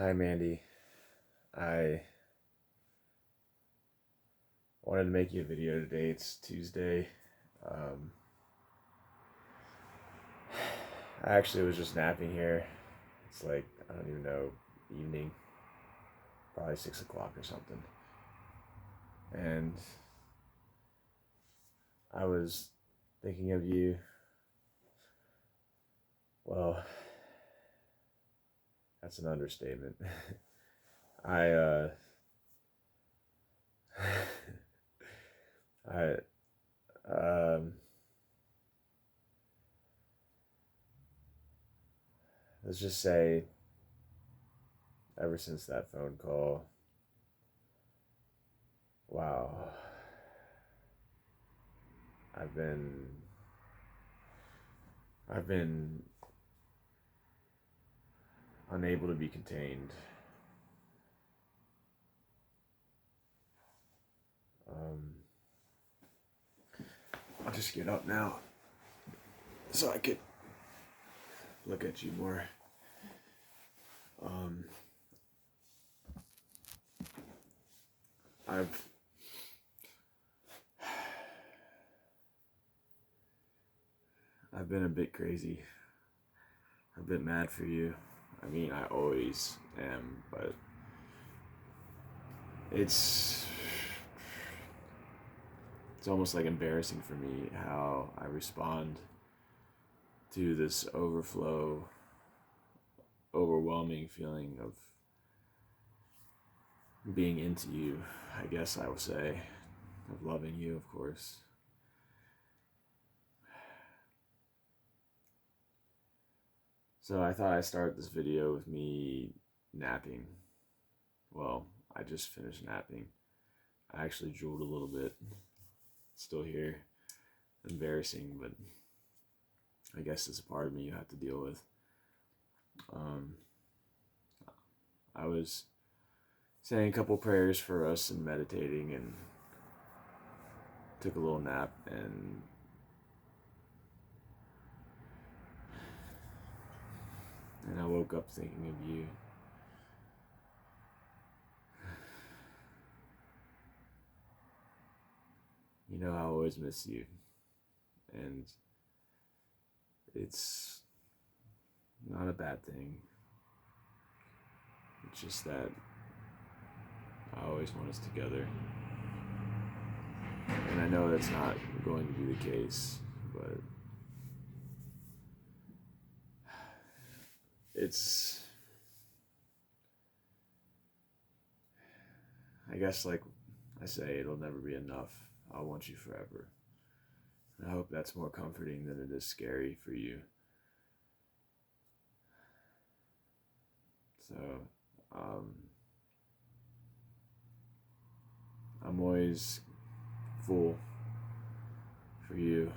Hi, Mandy. I wanted to make you a video today. It's Tuesday. Um, I actually was just napping here. It's like, I don't even know, evening, probably 6 o'clock or something. And I was thinking of you. Well, that's an understatement. I, I, um, let's just say, ever since that phone call, wow, I've been, I've been unable to be contained. Um, I'll just get up now so I could look at you more. Um, I've I've been a bit crazy, a bit mad for you. I mean, I always am, but it's it's almost like embarrassing for me how I respond to this overwhelming feeling of being into you, I guess I would say, of loving you, of course. So I thought I'd start this video with me napping. Well, I just finished napping. I actually drooled a little bit. Still here. Embarrassing, but I guess it's a part of me you have to deal with. Um, I was saying a couple prayers for us and meditating and took a little nap and I woke up thinking of you. You know I always miss you, and it's not a bad thing. It's just that I always want us together. And I know that's not going to be the case, but it's, I guess, like I say, it'll never be enough. I'll want you forever. And I hope that's more comforting than it is scary for you. So, um, I'm always full for you.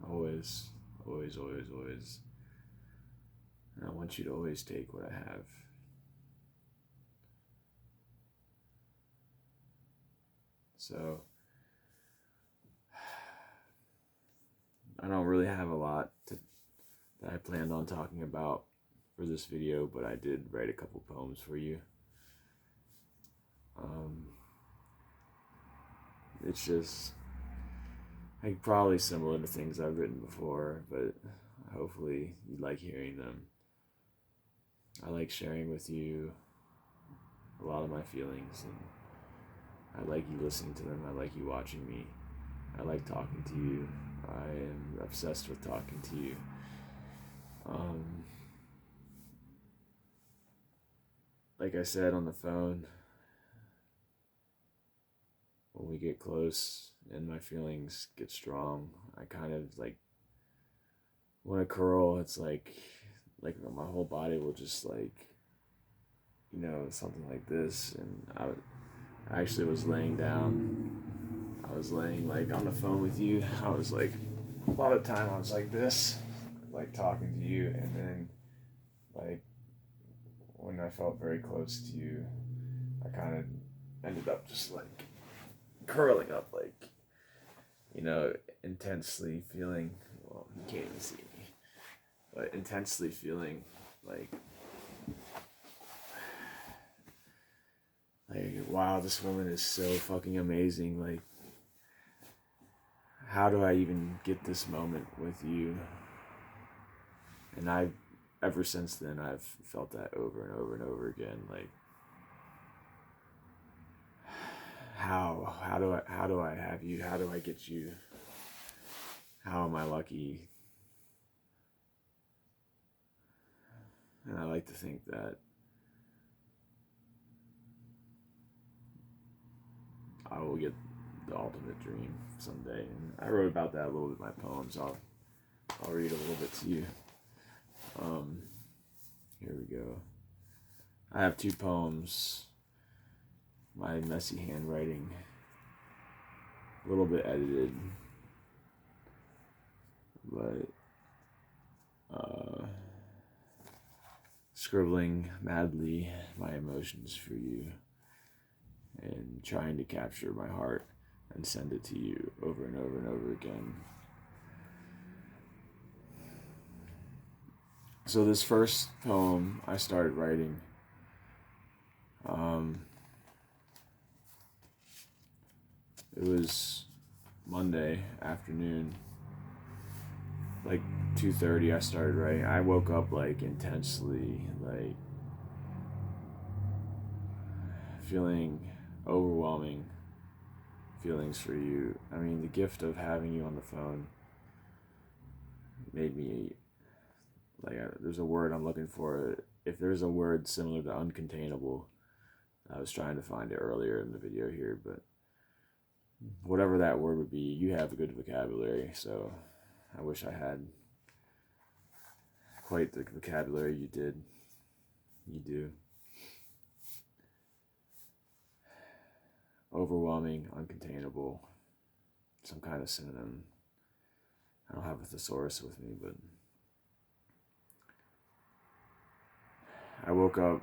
Always, always, always, always. And I want you to always take what I have. So, I don't really have a lot that I planned on talking about for this video, but I did write a couple poems for you. Um, it's just like probably similar to things I've written before, but hopefully you like hearing them. I like sharing with you a lot of my feelings, and I like you listening to them. I like you watching me. I like talking to you. I am obsessed with talking to you. Um, like I said on the phone, when we get close and my feelings get strong, I kind of like when I curl. It's like my whole body will just like, something like this. And I actually was laying down. I was laying like on the phone with you. I was like, a lot of time I was like this, like talking to you, and then like when I felt very close to you, I kind of ended up just like curling up, like, intensely feeling. Well, you can't even see me, but intensely feeling like Like, wow, this woman is so fucking amazing. Like, how do I even get this moment with you? And ever since then, I've felt that over and over and over again. Like, how do I have you? How do I get you? How am I lucky? And I like to think that I will get the ultimate dream someday. And I wrote about that a little bit in my poems. I'll read a little bit to you. Here we go. I have two poems. My messy handwriting, a little bit edited, but scribbling madly my emotions for you and trying to capture my heart and send it to you over and over and over again. So this first poem I started writing, it was Monday afternoon, like 2:30. I started writing. I woke up like intensely, like feeling overwhelming feelings for you. I mean, the gift of having you on the phone made me like, there's a word I'm looking for. If there's a word similar to uncontainable, I was trying to find it earlier in the video here, but whatever that word would be, you have a good vocabulary, so I wish I had quite the vocabulary you did. You do. Overwhelming, uncontainable, some kind of synonym. I don't have a thesaurus with me, but I woke up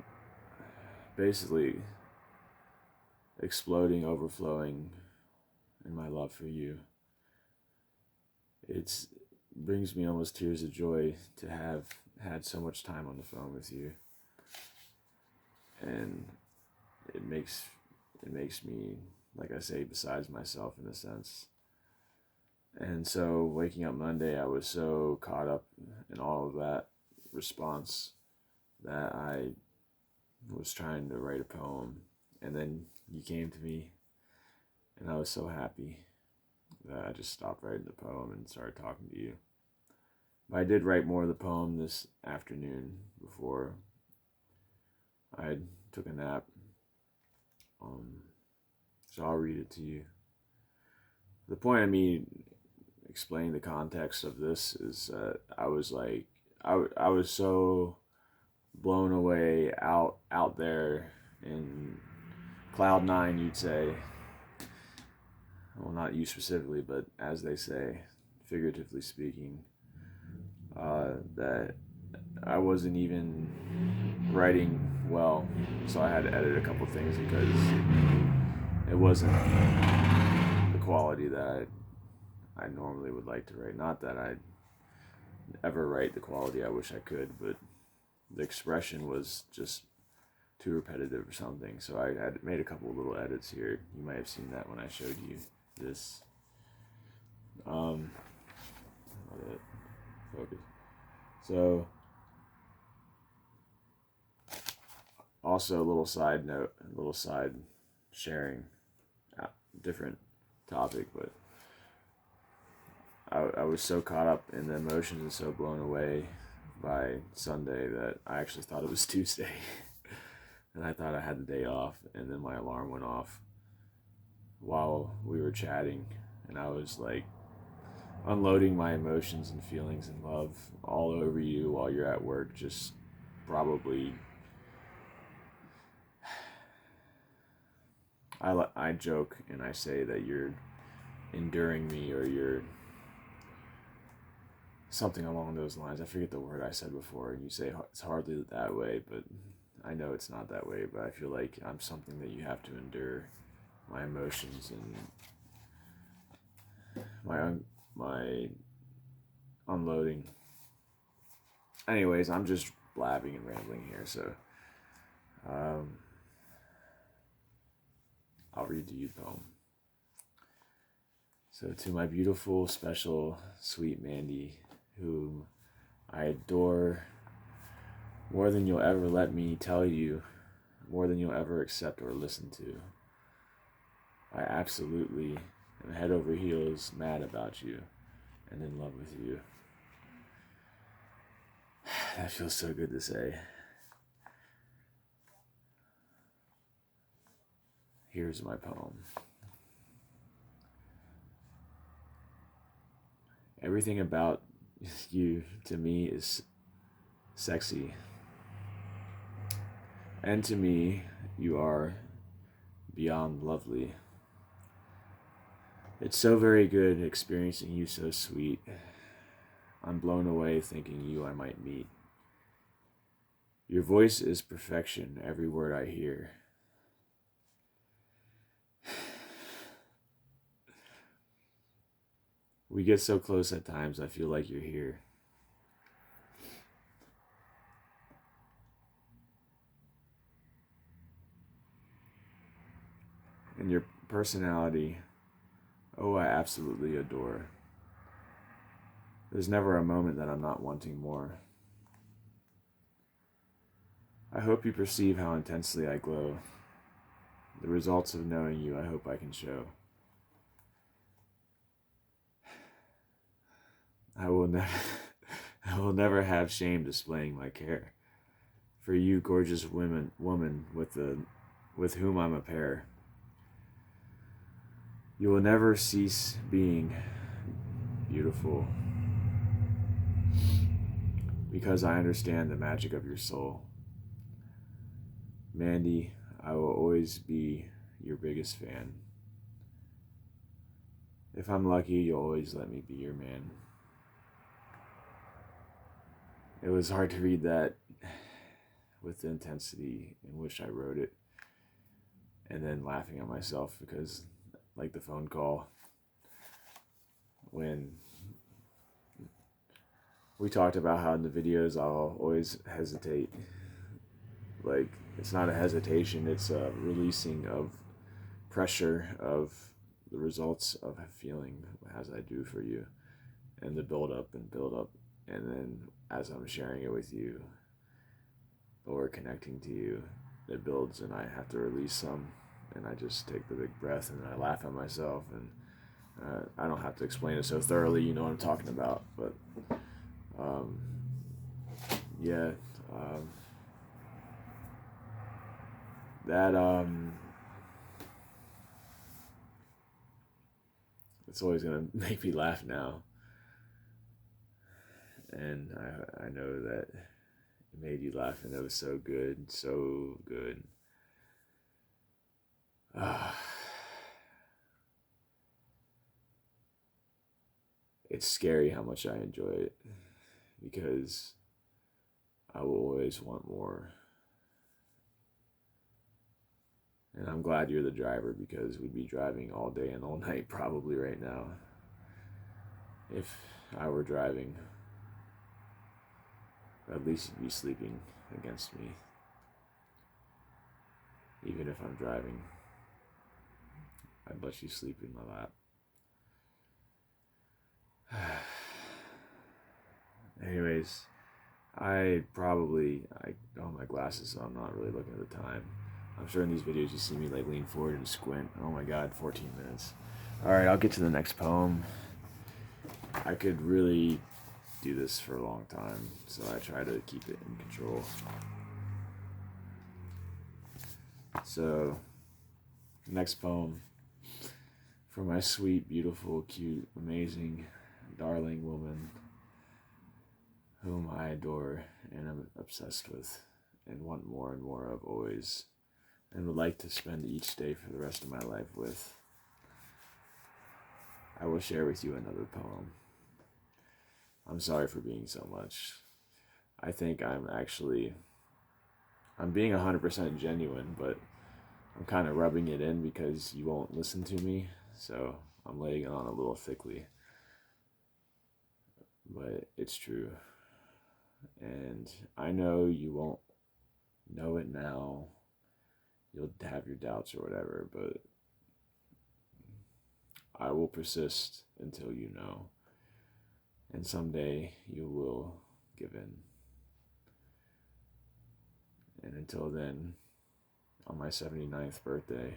basically exploding, overflowing in my love for you. It brings me almost tears of joy to have had so much time on the phone with you, and it makes me, like I say, besides myself in a sense. And so waking up Monday, I was so caught up in all of that response that I was trying to write a poem, and then you came to me, and I was so happy that I just stopped writing the poem and started talking to you. But I did write more of the poem this afternoon before I took a nap. So I'll read it to you. The point of me explaining the context of this is that I was like, I was so blown away out there in cloud nine, you'd say. Well, not you specifically, but as they say, figuratively speaking, that I wasn't even writing well, so I had to edit a couple things because it wasn't the quality that I normally would like to write. Not that I'd ever write the quality I wish I could, but the expression was just too repetitive or something. So I had made a couple little edits here. You might have seen that when I showed you this. Focus. So, also a little side note, a little side sharing, different topic, but I was so caught up in the emotions and so blown away by Sunday that I actually thought it was Tuesday. And I thought I had the day off, and then my alarm went off while we were chatting, and I was like unloading my emotions and feelings and love all over you while you're at work, just probably I joke and I say that you're enduring me, or you're something along those lines. I forget the word I said before, and you say it's hardly that way, but I know it's not that way, but I feel like I'm something that you have to endure, my emotions and my unloading. Anyways, I'm just blabbing and rambling here, so I'll read to you the poem. So, to my beautiful, special, sweet Mandy, whom I adore more than you'll ever let me tell you, more than you'll ever accept or listen to. I absolutely am head over heels mad about you and in love with you. That feels so good to say. Here's my poem. Everything about you to me is sexy. And to me, you are beyond lovely. It's so very good experiencing you so sweet. I'm blown away thinking you I might meet. Your voice is perfection, every word I hear. We get so close at times, I feel like you're here. And your personality, oh, I absolutely adore. There's never a moment that I'm not wanting more. I hope you perceive how intensely I glow. The results of knowing you, I hope I can show. I will never have shame displaying my care. For you, gorgeous woman with whom I'm a pair. You will never cease being beautiful, because I understand the magic of your soul. Mandy, I will always be your biggest fan. If I'm lucky, you'll always let me be your man. It was hard to read that with the intensity in which I wrote it, and then laughing at myself because, like the phone call, when we talked about how in the videos I'll always hesitate. Like, it's not a hesitation, it's a releasing of pressure of the results of feeling as I do for you, and the build up, and then as I'm sharing it with you or connecting to you, it builds and I have to release some, and I just take the big breath and I laugh at myself, and I don't have to explain it so thoroughly, you know what I'm talking about, but yeah, that it's always gonna make me laugh now, and I know that it made you laugh, and it was so good, so good. It's scary how much I enjoy it, because I will always want more. And I'm glad you're the driver, because we'd be driving all day and all night probably right now if I were driving. At least you'd be sleeping against me, even if I'm driving. I'd let you sleep in my lap. Anyways, I don't have my glasses, so I'm not really looking at the time. I'm sure in these videos you see me like lean forward and squint. Oh my god, 14 minutes. Alright, I'll get to the next poem. I could really do this for a long time, so I try to keep it in control. So, next poem. For my sweet, beautiful, cute, amazing, darling woman, whom I adore and am obsessed with and want more and more of always, and would like to spend each day for the rest of my life with, I will share with you another poem. I'm sorry for being so much. I think I'm being 100% genuine, but I'm kind of rubbing it in because you won't listen to me, so I'm laying it on a little thickly. But it's true. And I know you won't know it now. You'll have your doubts or whatever, but I will persist until you know, and someday you will give in. And until then, on my 79th birthday,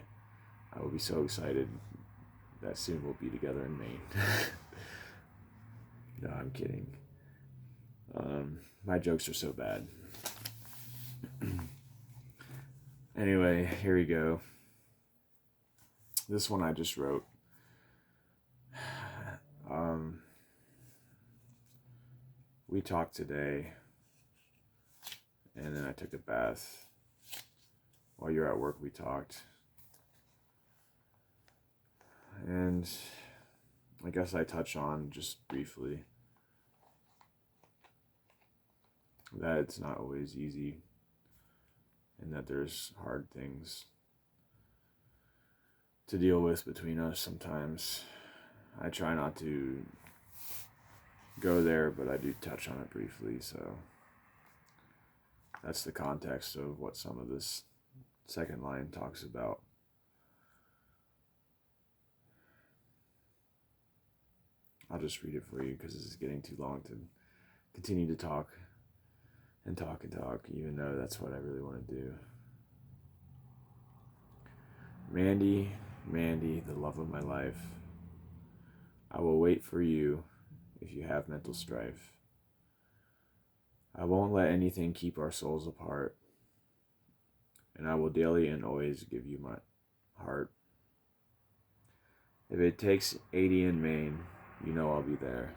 I will be so excited that soon we'll be together in Maine. No, I'm kidding. My jokes are so bad. Anyway, here we go. This one I just wrote. We talked today, and then I took a bath. While you're at work, we talked. And I guess I touch on just briefly that it's not always easy and that there's hard things to deal with between us sometimes. I try not to go there, but I do touch on it briefly, so that's the context of what some of this second line talks about. I'll just read it for you because this is getting too long to continue to talk and talk and talk, even though that's what I really want to do. Mandy, Mandy, the love of my life, I will wait for you if you have mental strife. I won't let anything keep our souls apart, and I will daily and always give you my heart. If it takes 80 in Maine, you know I'll be there.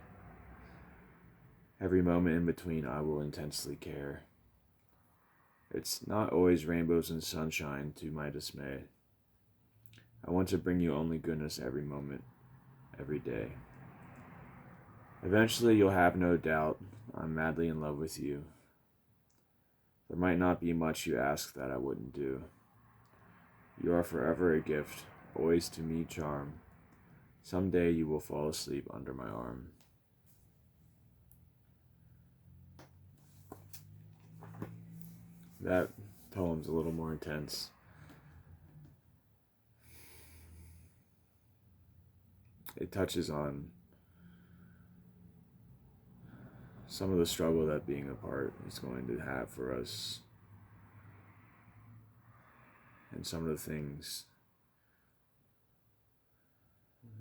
Every moment in between, I will intensely care. It's not always rainbows and sunshine to my dismay. I want to bring you only goodness every moment, every day. Eventually, you'll have no doubt I'm madly in love with you. There might not be much you ask that I wouldn't do. You are forever a gift, always to me charm. Someday you will fall asleep under my arm. That poem's a little more intense. It touches on some of the struggle that being apart is going to have for us, and some of the things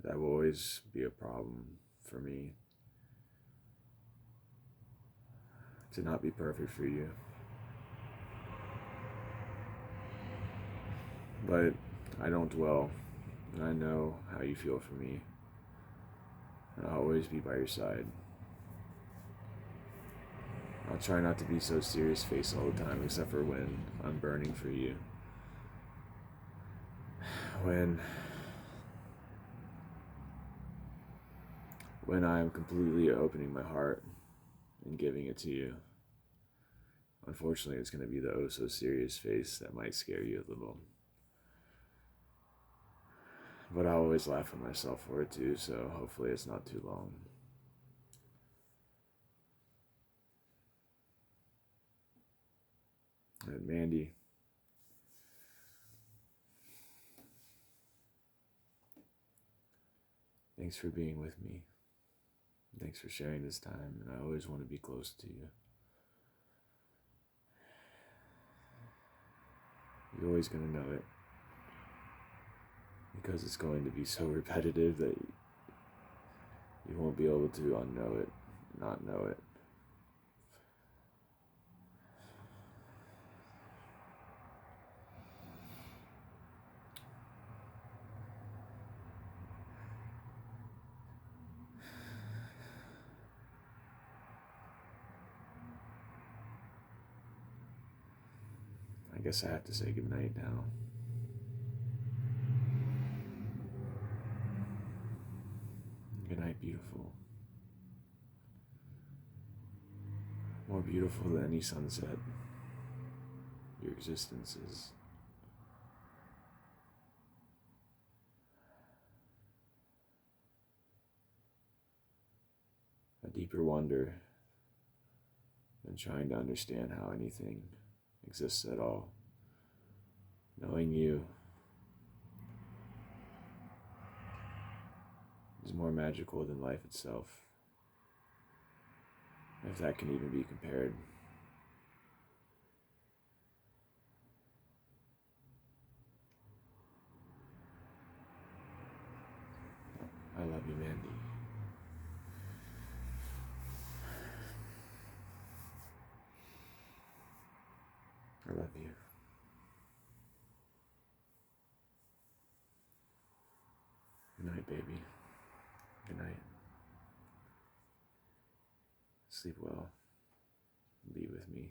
that will always be a problem for me. To not be perfect for you. But I don't dwell, and I know how you feel for me, and I'll always be by your side. I'll try not to be so serious-faced all the time, except for when I'm burning for you. When I'm completely opening my heart and giving it to you. Unfortunately, it's going to be the oh so serious face that might scare you a little. But I always laugh at myself for it too, so hopefully it's not too long. And Mandy, thanks for being with me. Thanks for sharing this time, and I always want to be close to you. You're always going to know it. Because it's going to be so repetitive that you won't be able to unknow it, not know it. I guess I have to say goodnight now. Good night, beautiful. More beautiful than any sunset. Your existence is. A deeper wonder than trying to understand how anything exists at all. Knowing you is more magical than life itself, if that can even be compared. I love you, Mandy. I love you. Good night, baby. Good night. Sleep well. Be with me.